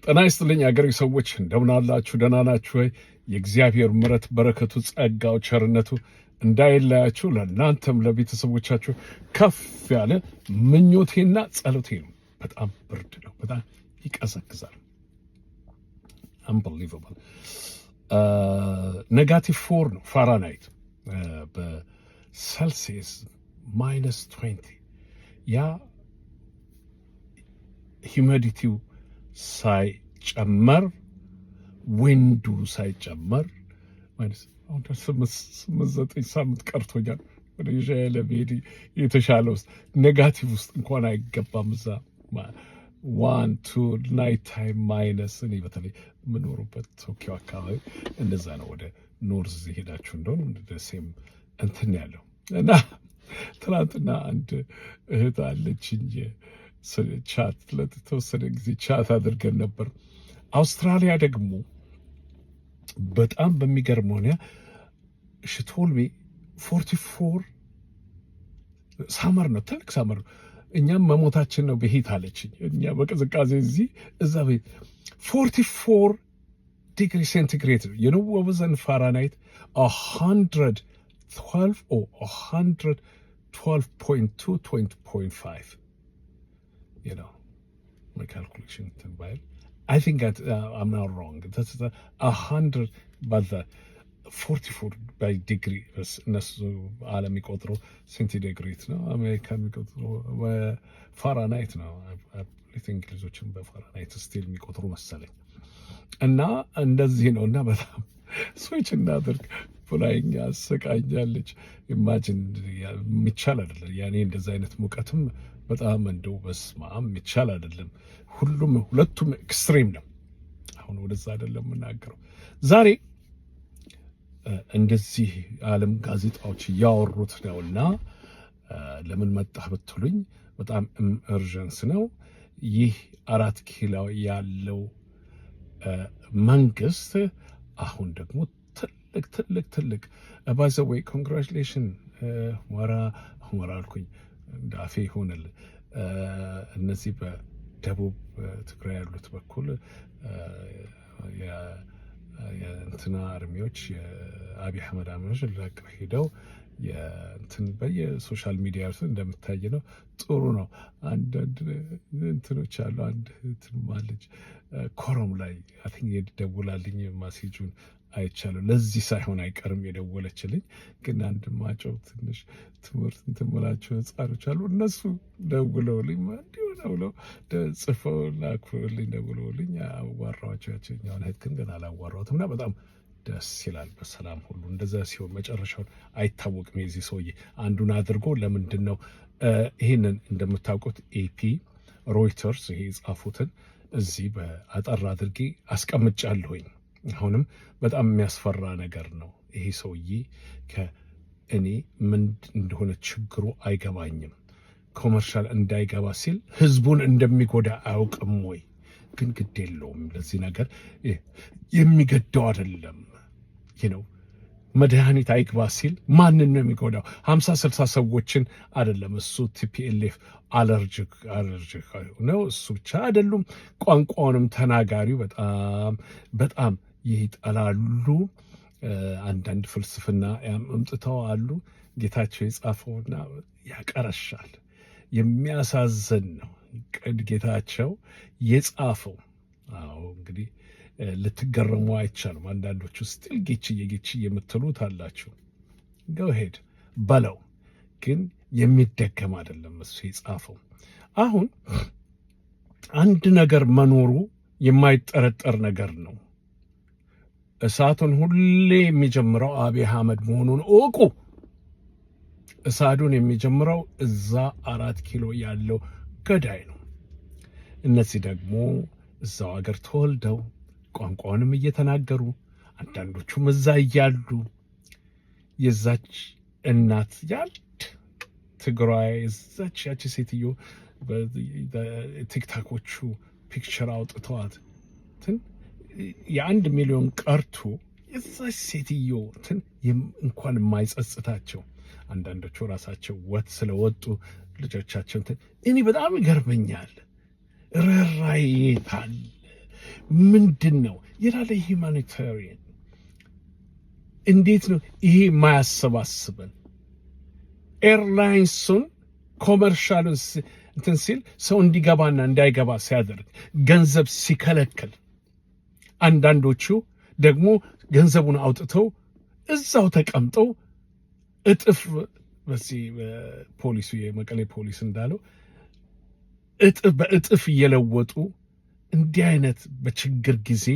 ጤና ይስጥልኝ አገሬ ሰዎች እንደምን አላችሁ? ደህና ናችሁ ወይ? የእግዚአብሔር ምሕረት በረከቱ ጸጋው ቸርነቱ እንዳይለያችሁ ለእናንተም ለቤተሰቦቻችሁ ከፍ ያለ ምኞቴና ጸሎቴ ነው። በጣም ብርድ ነው፣ በጣም ይቀዘቅዛል። አንበሊቨብል -4 ነው ፋራናይት በሴልሲየስ -20 ያ ሂዩሚዲቲው ሳይጨመር ዊንዱ ሳይጨመር ማለት አሁን 8-9 ሳምንት ቀርቶኛል ወደ ኢትዮጵያ ለመሄድ የተሻለ ውስጥ ኔጋቲቭ ውስጥ እንኳን አይገባም። እዛ 1-2 ናይት ታይም ማይነስ እኔ በተለይ የምኖሩበት ቶኪዮ አካባቢ እንደዛ ነው። ወደ ኖርዝ ሄዳችሁ እንደሆነ ደሴም እንትን ያለው እና ትናንትና አንድ እህት አለችኝ ቻት ለተወሰነ ጊዜ ቻት አድርገን ነበር። አውስትራሊያ ደግሞ በጣም በሚገርም ሆነ ሽቶልሚ 44 ሳመር ነው፣ ትልቅ ሳመር ነው። እኛም መሞታችን ነው በሂት አለችኝ። እኛ በቅዝቃዜ እዚህ እዛ ቤት 44 ዲግሪ ሴንቲግሬድ ነው። የነው ወዘን ፋራናይት 112 or 112.2 20.5 you know my calculation by I think that I'm not wrong. That's 100 but the 44 by degree እነሱ ዓለም የሚቆጥረው ሴንቲግሬድ ነው፣ አሜሪካ የሚቆጥረው ፋራናይት ነው። እንግሊዞችን በፋራናይት ስቲል የሚቆጥሩ መሰለኝ። እና እንደዚህ ነው። እና በጣም ስዊች እናድርግ ብላኝ አሰቃኛለች። ኢማጂን የሚቻል አይደለም ያኔ እንደዛ አይነት ሙቀትም በጣም እንደው በስማም የሚቻል አይደለም። ሁለቱም ኤክስትሪም ነው። አሁን ወደዛ አይደለም የምናገረው ዛሬ እንደዚህ ዓለም ጋዜጣዎች እያወሩት ነውና ለምን መጣህ ብትሉኝ በጣም ኢመርጀንስ ነው። ይህ 4 ኪሎ ያለው መንግስት አሁን ደግሞ ትልቅ ባይ ዘ ዌይ ኮንግራቹሌሽን ወራ አልኩኝ እንዳፌ ይሆናል። እነዚህ በደቡብ ትግራይ ያሉት በኩል የእንትና አርሚዎች የአብይ አህመድ አርሚዎች ለቀው ሄደው የእንትን በየሶሻል ሚዲያ እንደምታይ ነው። ጥሩ ነው። አንዳንድ እንትኖች አሉ። አንድ ትማለች ኮረም ላይ አይ ቲንክ የደውላልኝ ማሴጁን አይቻለሁ። ለዚህ ሳይሆን አይቀርም የደወለችልኝ። ግን አንድ ማጨው ትንሽ ትምህርት እንትምላቸው ህጻኖች አሉ። እነሱ ደውለውልኝ እንዲሆነ ብለው ጽፈው ላኩልኝ። ደውለውልኝ አዋራኋቸው። ያችኛውን እህት ግን አላዋራሁትም እና በጣም ደስ ይላል። በሰላም ሁሉ እንደዛ ሲሆን መጨረሻውን አይታወቅም። የዚህ ሰውዬ አንዱን አድርጎ ለምንድን ነው ይህንን እንደምታውቁት ኤፒ ሮይተርስ ይሄ የጻፉትን እዚህ በአጠር አድርጌ አስቀምጫለሁኝ። አሁንም በጣም የሚያስፈራ ነገር ነው። ይሄ ሰውዬ ከእኔ ምን እንደሆነ ችግሩ አይገባኝም። ኮመርሻል እንዳይገባ ሲል ህዝቡን እንደሚጎዳ አያውቅም ወይ? ግን ግድ የለውም። ለዚህ ነገር የሚገደው አይደለም ነው። መድኃኒት አይግባ ሲል ማንን ነው የሚጎዳው? 50-60 ሰዎችን አይደለም። እሱ ቲፒኤልኤፍ አለርጂክ ነው። እሱ ብቻ አይደሉም። ቋንቋውንም ተናጋሪው በጣም ይጠላሉ። አንዳንድ ፍልስፍና አምጥተው አሉ። ጌታቸው የጻፈውና ያቀረሻል። የሚያሳዝን ነው። ጌታቸው የጻፈው አዎ እንግዲህ ልትገረሙ አይቻልም። አንዳንዶቹ ስቲል ጌች የምትሉት አላችሁ። ጎሄድ በለው ግን የሚደገም አይደለም እሱ የጻፈው። አሁን አንድ ነገር መኖሩ የማይጠረጠር ነገር ነው። እሳቱን ሁሌ የሚጀምረው አብይ አህመድ መሆኑን እወቁ። እሳቱን የሚጀምረው እዛ 4 ኪሎ ያለው ገዳይ ነው። እነዚህ ደግሞ እዛው ሀገር ተወልደው ቋንቋውንም እየተናገሩ አንዳንዶቹም እዛ እያሉ የዛች እናት ትግራይ እዛች ያቺ ሴትዮ በቲክታኮቹ ፒክቸር አውጥተዋት የ1 ሚሊዮን ቀርቶ የዛች ሴትዮ እንኳን የማይጸጽታቸው አንዳንዶቹ ራሳቸው ስለወጡ ልጆቻቸው እኔ በጣም ይገርመኛል። ርህራሄ የታል? ምንድነው ይላል ሁማኒታሪያን? እንዴት ነው ይሄ ማያሰባስበን? ኤርላይንሱን ኮመርሻሉን እንትን ሲል ሰው እንዲገባና እንዳይገባ ሲያደርግ ገንዘብ ሲከለክል፣ አንዳንዶቹ ደግሞ ገንዘቡን አውጥተው እዛው ተቀምጠው እጥፍ በዚህ ፖሊሱ የመቀሌ ፖሊስ እንዳለው እጥፍ በእጥፍ እየለወጡ እንዲህ አይነት በችግር ጊዜ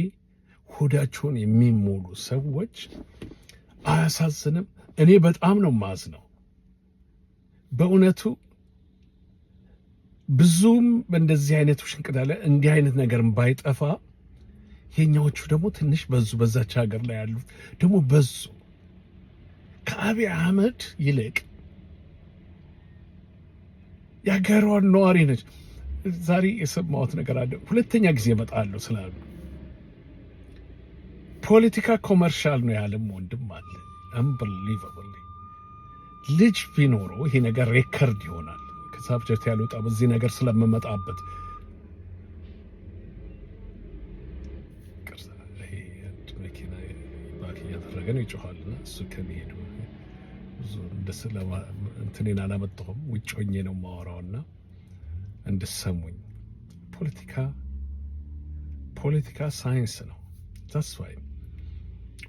ሆዳቸውን የሚሞሉ ሰዎች አያሳዝንም? እኔ በጣም ነው ማዝነው በእውነቱ። ብዙም በእንደዚህ አይነቱ ሽንቅዳለ እንዲህ አይነት ነገርም ባይጠፋ የኛዎቹ ደግሞ ትንሽ በዙ። በዛች ሀገር ላይ ያሉት ደግሞ በዙ። ከአብይ አህመድ ይልቅ የሀገሯን ነዋሪ ነች። ዛሬ የሰማሁት ነገር አለ። ሁለተኛ ጊዜ እመጣለሁ ስላሉ ፖለቲካ ኮመርሻል ነው ያለም ወንድም አለ። አንበሊቨብል ልጅ ቢኖረው ይሄ ነገር ሬከርድ ይሆናል። ከሳብጀክት ያልወጣ በዚህ ነገር ስለምመጣበት መኪና ባክ እያደረገ ነው ይጮኻልና እሱ ከሚሄዱ ብዙ እንትኔን አላመጣሁም። ውጭ ሆኜ ነው የማወራውና እንድሰሙኝ። ፖለቲካ ሳይንስ ነው። ዛስ ዋይ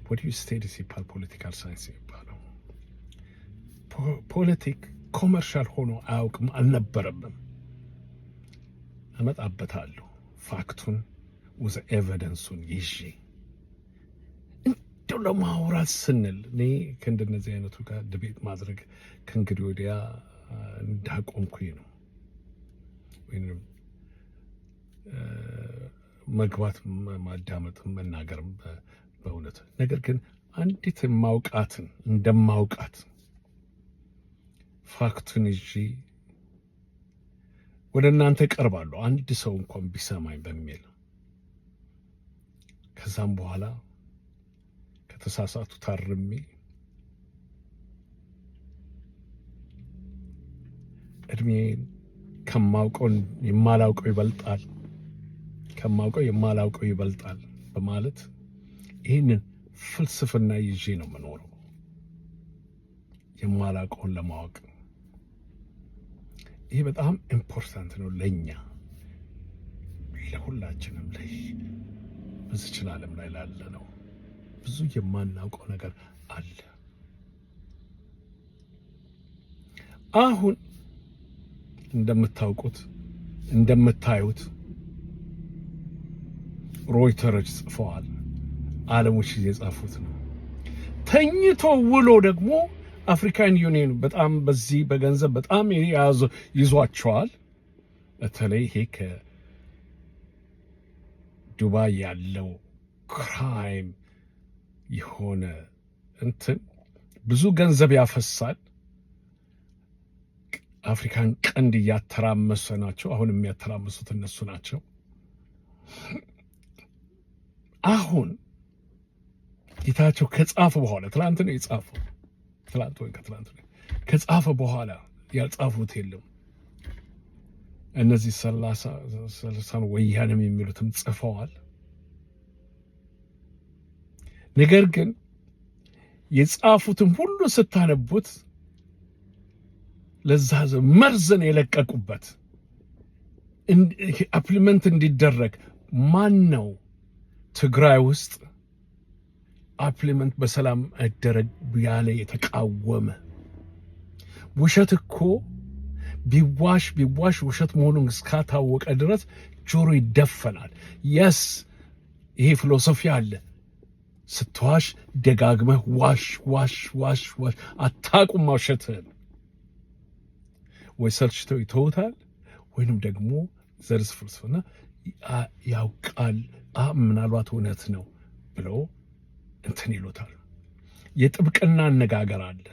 ወዲ ስቴዲ ሲባል ፖለቲካል ሳይንስ የሚባለው ፖለቲክ ኮመርሻል ሆኖ አያውቅም፣ አልነበረምም። እመጣበታለሁ ፋክቱን ውዘ ኤቪደንሱን ይዤ እንደው ለማውራት ስንል እኔ ከእንደነዚህ አይነቱ ጋር ድቤት ማድረግ ከእንግዲህ ወዲያ እንዳቆምኩኝ ነው። ወይም መግባት ማዳመጥም መናገርም በእውነት ነገር ግን አንዲት ማውቃትን እንደማውቃት ፋክቱን ይዤ ወደ እናንተ ቀርባለሁ፣ አንድ ሰው እንኳን ቢሰማኝ በሚል። ከዛም በኋላ ከተሳሳቱ ታርሜ እድሜን ከማውቀው የማላውቀው ይበልጣል በማለት ይህንን ፍልስፍና ይዤ ነው የምኖረው፣ የማላውቀውን ለማወቅ። ይሄ በጣም ኢምፖርታንት ነው ለኛ ለሁላችንም። ላይ በዚች ዓለም ላይ ላለ ነው ብዙ የማናውቀው ነገር አለ። አሁን እንደምታውቁት እንደምታዩት ሮይተሮች ጽፈዋል፣ ዓለሞች የጻፉት ነው። ተኝቶ ውሎ ደግሞ አፍሪካን ዩኒየን በጣም በዚህ በገንዘብ በጣም ይዟቸዋል። በተለይ ይሄ ከዱባይ ያለው ክራይም የሆነ እንትን ብዙ ገንዘብ ያፈሳል። አፍሪካን ቀንድ እያተራመሰ ናቸው። አሁን የሚያተራምሱት እነሱ ናቸው። አሁን ጌታቸው ከጻፈ በኋላ ትላንት ነው የጻፈው፣ ትላንት ወይ ከትላንት ነው ከጻፈ በኋላ ያልጻፉት የለም። እነዚህ 30 ወያኔም የሚሉትም ጽፈዋል። ነገር ግን የጻፉትም ሁሉ ስታነቡት ለዛ መርዝን የለቀቁበት አፕሊመንት እንዲደረግ ማን ነው ትግራይ ውስጥ አፕሊመንት በሰላም አይደረግ ያለ የተቃወመ? ውሸት እኮ ቢዋሽ ውሸት መሆኑን እስካታወቀ ድረስ ጆሮ ይደፈናል። የስ ይሄ ፊሎሶፊ አለ። ስትዋሽ ደጋግመህ ዋሽ አታቁም ውሸትህን። ወይ ሰልችተው ይተውታል ወይንም ደግሞ ዘርስ ፍልስፍና ያውቃል ምናልባት እውነት ነው ብሎ እንትን ይሉታል። የጥብቅና አነጋገር አለ።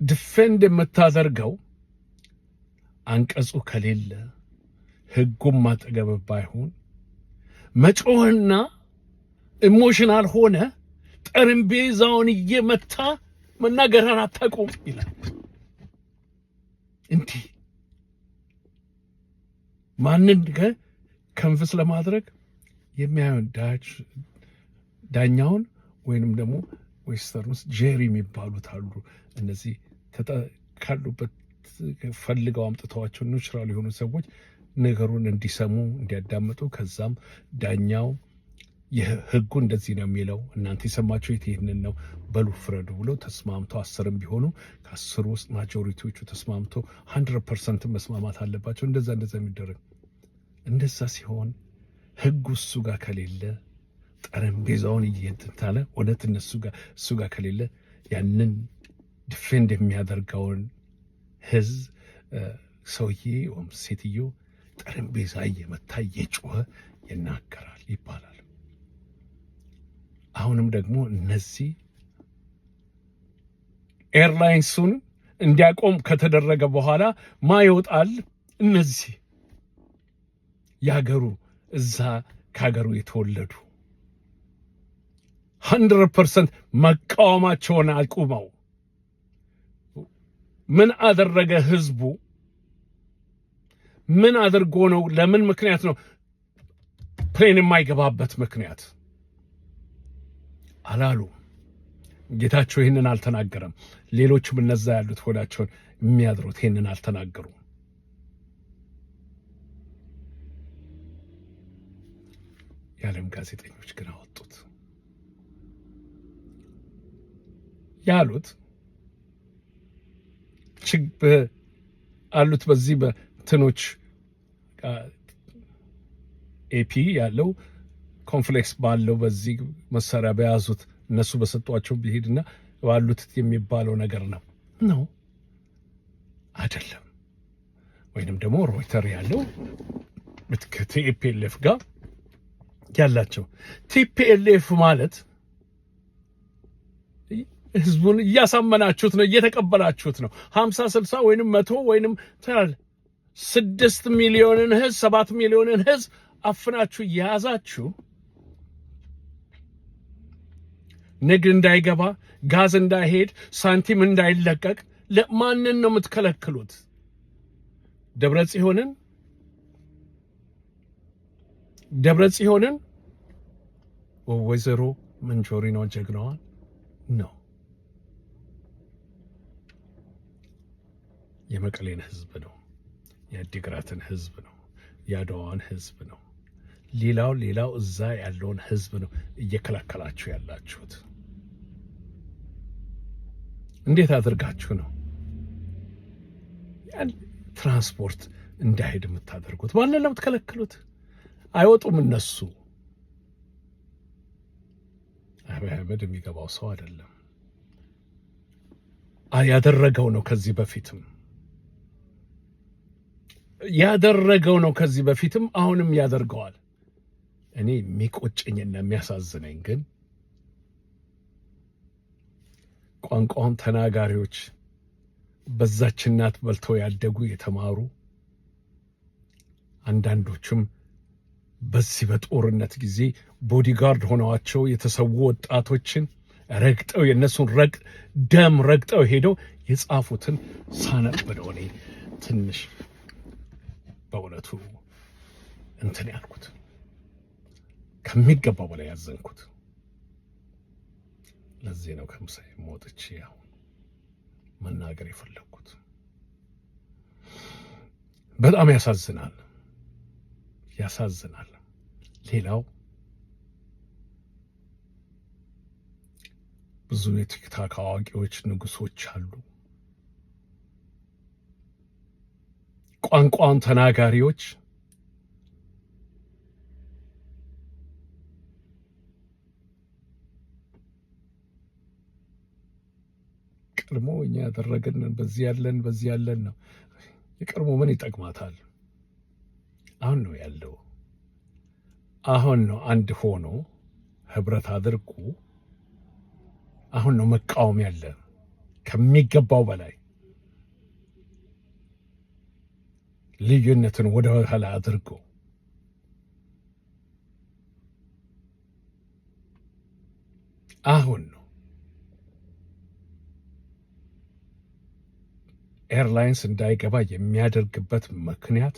ዲፌንድ የምታደርገው አንቀጹ ከሌለ ህጉም ማጠገብ ባይሆን መጮህና ኢሞሽናል ሆነ ጠረጴዛውን እየመታ መናገርን አታቆም ይላል። እንዲህ ማንን ከንፍስ ለማድረግ የሚያዩን ዳኛውን ወይንም ደግሞ ዌስተርን ውስጥ ጄሪ የሚባሉት አሉ። እነዚህ ካሉበት ፈልገው አምጥተዋቸው ኒውትራል የሆኑ ሰዎች ነገሩን እንዲሰሙ እንዲያዳምጡ፣ ከዛም ዳኛው የህጉ እንደዚህ ነው የሚለው እናንተ የሰማችሁት ይህንን ነው በሉ ፍረዱ ብሎ ተስማምቶ 10 ቢሆኑ ከ10 ውስጥ ማጆሪቲዎቹ ተስማምቶ 100% መስማማት አለባቸው። እንደዛ የሚደረግ እንደዛ ሲሆን ህጉ እሱ ጋር ከሌለ ጠረጴዛውን እየተንታለ እውነት እሱ ጋር ከሌለ ያንን ዲፌንድ የሚያደርገውን ህዝብ ሰውዬ ወይም ሴትዮ ጠረጴዛ እየመታ እየጮኸ ይናገራል ይባላል። አሁንም ደግሞ እነዚህ ኤርላይንሱን እንዲያቆም ከተደረገ በኋላ ይወጣል? እነዚህ ያገሩ እዛ ከሀገሩ የተወለዱ 100% መቃወማቸውን አቁመው ምን አደረገ ህዝቡ? ምን አድርጎ ነው? ለምን ምክንያት ነው ፕሌን የማይገባበት ምክንያት አላሉ። ጌታቸው ይህንን አልተናገረም። ሌሎችም እነዛ ያሉት ሆዳቸውን የሚያድሩት ይህንን አልተናገሩም። የዓለም ጋዜጠኞች ግን አወጡት። ያሉት አሉት በዚህ በትኖች ኤፒ ያለው ኮንፍሌክስ ባለው በዚህ መሳሪያ በያዙት እነሱ በሰጧቸው ቢሄድና ባሉት የሚባለው ነገር ነው አይደለም። ወይንም ደግሞ ሮይተር ያለው ከቲፒኤልኤፍ ጋር ያላቸው ቲፒኤልኤፍ ማለት ህዝቡን እያሳመናችሁት ነው፣ እየተቀበላችሁት ነው። 50 60 ወይንም 100 ወይንም 6 ሚሊዮንን ህዝብ 7 ሚሊዮንን ህዝብ አፍናችሁ ያዛችሁ። ንግድ እንዳይገባ፣ ጋዝ እንዳይሄድ፣ ሳንቲም እንዳይለቀቅ ለማንን ነው የምትከለክሉት? ደብረ ጽዮንን ወይዘሮ መንጆሪኖ ጀግናዋን ነው። የመቀሌን ህዝብ ነው፣ የአዲግራትን ህዝብ ነው፣ የአድዋን ህዝብ ነው፣ ሌላው እዛ ያለውን ህዝብ ነው እየከለከላችሁ ያላችሁት። እንዴት አድርጋችሁ ነው ያን ትራንስፖርት እንዳይሄድ የምታደርጉት? ማንን ነው የምትከለክሉት? አይወጡም እነሱ። አብይ አህመድ የሚገባው ሰው አይደለም። ያደረገው ነው ከዚህ በፊትም አሁንም ያደርገዋል። እኔ የሚቆጨኝና የሚያሳዝነኝ ግን ቋንቋውን ተናጋሪዎች በዛች እናት በልተው ያደጉ የተማሩ አንዳንዶቹም በዚህ በጦርነት ጊዜ ቦዲጋርድ ሆነዋቸው የተሰዉ ወጣቶችን ረግጠው የእነሱን ደም ረግጠው ሄደው የጻፉትን ሳነበደው እኔ ትንሽ በእውነቱ እንትን ያልኩት ከሚገባው በላይ ያዘንኩት። ለዚህ ነው ከምሳይ ሞጥቼ አሁን መናገር የፈለኩት። በጣም ያሳዝናል። ሌላው ብዙ የቲክታክ አዋቂዎች ንጉሶች አሉ፣ ቋንቋውን ተናጋሪዎች ቀድሞ እኛ ያደረገንን በዚህ ያለን ነው። የቀድሞ ምን ይጠቅማታል? አሁን ነው ያለው። አሁን ነው አንድ ሆኖ ህብረት አድርጉ። አሁን ነው መቃወም ያለ ከሚገባው በላይ ልዩነትን ወደ ኋላ አድርጎ አሁን ነው ኤርላይንስ እንዳይገባ የሚያደርግበት ምክንያት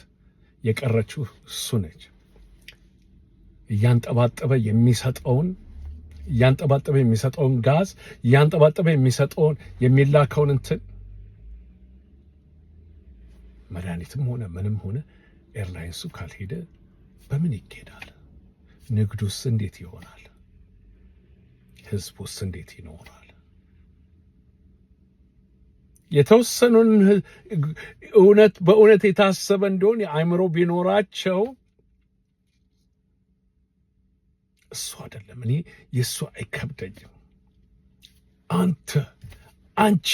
የቀረችው እሱ ነች። እያንጠባጠበ የሚሰጠውን ጋዝ እያንጠባጠበ የሚሰጠውን የሚላከውን እንትን መድኃኒትም ሆነ ምንም ሆነ ኤርላይንሱ ካልሄደ በምን ይኬዳል? ንግዱስ እንዴት ይሆናል? ህዝቡስ እንዴት ይኖራል? የተወሰኑን በእውነት የታሰበ እንደሆነ የአእምሮ ቢኖራቸው እሱ አይደለም። እኔ የእሱ አይከብደኝም። አንቺ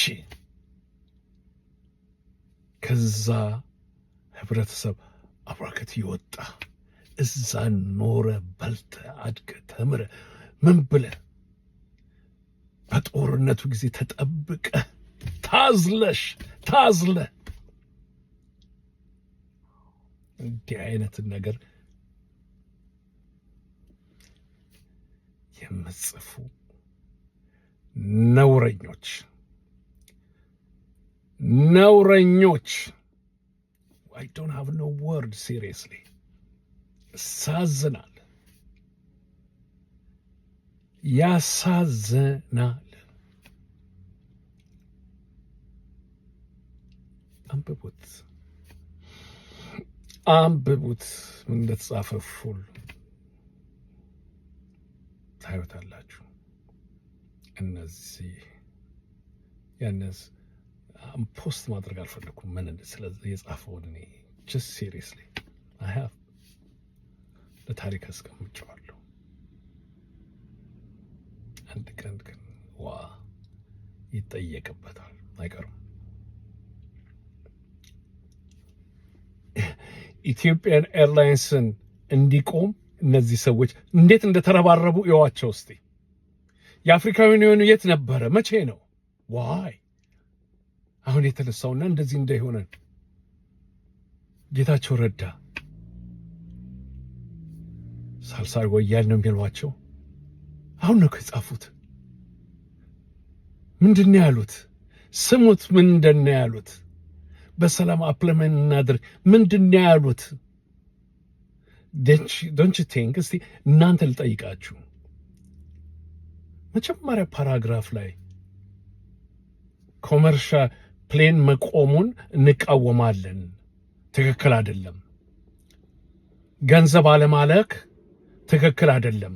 ከዛ ህብረተሰብ አብራከት ይወጣ እዛ ኖረ በልተ አድገ ተምረ ምን ብለ በጦርነቱ ጊዜ ተጠብቀ ታዝለ እንዲህ አይነትን ነገር የምጽፉ ነውረኞች I don't have no word seriously ያሳዝናል። አንብቡት ምን እንደተጻፈ ፉል ታዩታላችሁ። እነዚህ ያነስ ፖስት ማድረግ አልፈለኩም። ምን ስለዚህ የጻፈውን እኔ just seriously I have ለታሪክ አስቀምጬዋለሁ። አንድ ቀን ግን ይጠየቅበታል አይቀርም። ኢትዮጵያን ኤርላይንስን እንዲቆም እነዚህ ሰዎች እንዴት እንደተረባረቡ እዩዋቸው እስቲ። የአፍሪካ ዩኒየኑ የት ነበረ? መቼ ነው? ዋይ አሁን የተነሳውና እንደዚህ እንዳይሆነ ጌታቸው ረዳ ሳልሳይ ወያኔ ነው የሚሏቸው። አሁን ነው ከጻፉት። ምንድነው ያሉት? ስሙት። ምንድነው ያሉት? በሰላም አፕለመን እናድርግ። ምንድነው ያሉት? ዶንት ዩ ቲንክ እስቲ እናንተ ልጠይቃችሁ። መጀመሪያ ፓራግራፍ ላይ ኮመርሻል ፕሌን መቆሙን እንቃወማለን፣ ትክክል አይደለም። ገንዘብ አለማለክ ትክክል አይደለም።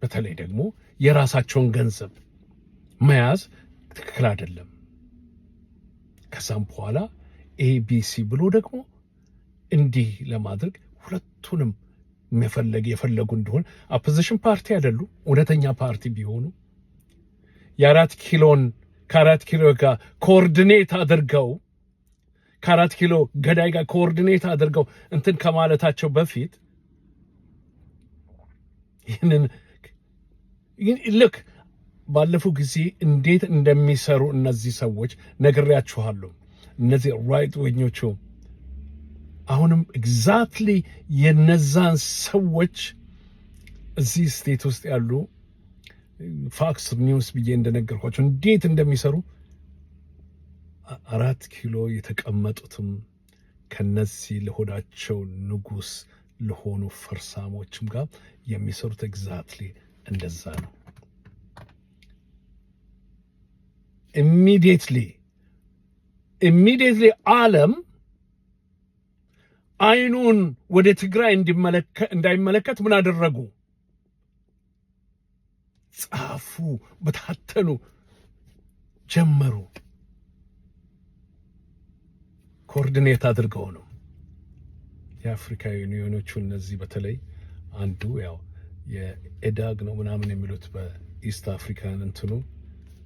በተለይ ደግሞ የራሳቸውን ገንዘብ መያዝ ትክክል አይደለም። ከዛም በኋላ ኤቢሲ ብሎ ደግሞ እንዲህ ለማድረግ ሁለቱንም የፈለጉ እንደሆነ አፖዚሽን ፓርቲ አይደሉ፣ እውነተኛ ፓርቲ ቢሆኑ ከአራት ኪሎ ጋር ኮኦርዲኔት አድርገው ከአራት ኪሎ ገዳይ ጋር ኮኦርዲኔት አድርገው እንትን ከማለታቸው በፊት ይህንን ልክ ባለፈው ጊዜ እንዴት እንደሚሰሩ እነዚህ ሰዎች ነግሬያችኋለሁ። እነዚህ ራይት ዊኞቹ አሁንም ኤግዛክትሊ የነዛን ሰዎች እዚህ ስቴት ውስጥ ያሉ ፋክስ ኒውስ ብዬ እንደነገርኳቸው እንዴት እንደሚሰሩ 4 ኪሎ የተቀመጡትም ከነዚህ ለሆዳቸው ንጉስ ለሆኑ ፈርሳሞችም ጋር የሚሰሩት ኤግዛክትሊ እንደዛ ነው። ኢሚዲየትሊ ዓለም አይኑን ወደ ትግራይ እንዳይመለከት ምን አደረጉ? ጻፉ፣ በታተኑ ጀመሩ። ኮኦርዲኔት አድርገው ነው የአፍሪካ ዩኒዮኖቹ። እነዚህ በተለይ አንዱ ያው የኤዳግ ነው ምናምን የሚሉት በኢስት አፍሪካን እንትኑ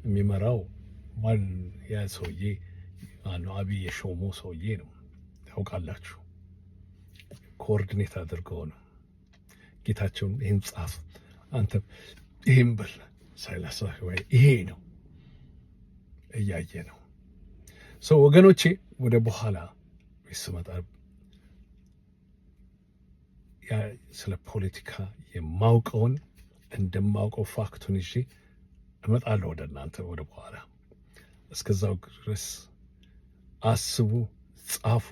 የሚመራው ማን ያ ሰውዬ አብይ የሾሞ ሰውዬ ነው ታውቃላችሁ። ኮኦርዲኔት አድርገው ነው ጌታቸውም ይህን ጻፍ፣ አንተ ይህን በል ሳይላሳ ወይ ይሄ ነው እያየ ነው ሰው። ወገኖቼ ወደ በኋላ ስመጣ ያ ስለ ፖለቲካ የማውቀውን እንደማውቀው ፋክቱን ይዤ እመጣለሁ ወደ እናንተ ወደ በኋላ። እስከዛው ድረስ አስቡ፣ ጻፉ፣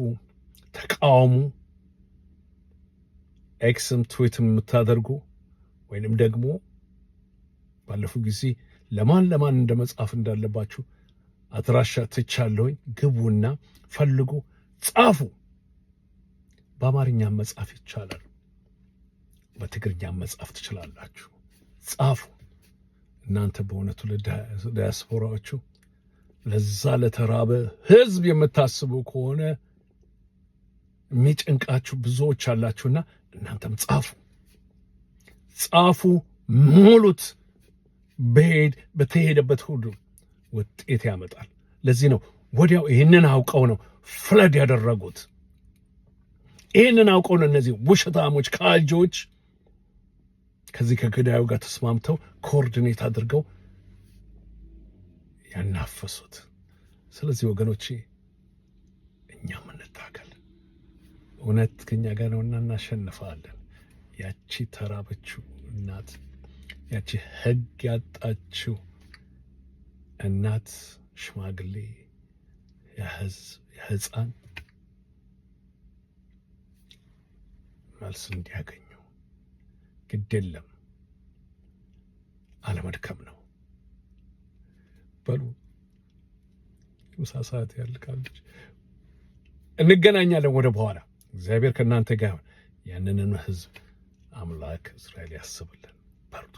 ተቃውሙ። ኤክስም ትዊትም የምታደርጉ ወይንም ደግሞ ባለፉ ጊዜ ለማን እንደ መጻፍ እንዳለባችሁ አድራሻ ትቻለሁኝ። ግቡና ፈልጉ፣ ጻፉ። በአማርኛም መጻፍ ይቻላል፣ በትግርኛም መጻፍ ትችላላችሁ። ጻፉ። እናንተ በእውነቱ ለዲያስፖራዎቹ ለዛ ለተራበ ሕዝብ የምታስቡ ከሆነ የሚጨንቃችሁ ብዙዎች አላችሁና እናንተም ጻፉ፣ ሙሉት። በተሄደበት ሁሉ ውጤት ያመጣል። ለዚህ ነው ወዲያው ይህንን አውቀው ነው ፍለድ ያደረጉት። ይህንን አውቀው ነው እነዚህ ውሸታሞች ካልጆች ከዚህ ከገዳዩ ጋር ተስማምተው ኮኦርዲኔት አድርገው ያናፈሱት። ስለዚህ ወገኖቼ እኛም እንታገል። እውነት ከኛ ጋር ነውና እናሸንፋለን። ያቺ ተራበችው እናት፣ ያቺ ሕግ ያጣችው እናት፣ ሽማግሌ፣ የሕፃን መልስ እንዲያገኙ ግድ የለም አለመድከም ነው። በሉ ምሳ ሰዓት ያልቃለች። እንገናኛለን ወደ በኋላ። እግዚአብሔር ከእናንተ ጋር ያንንን ሕዝብ አምላክ እስራኤል ያስብልን። በርቱ።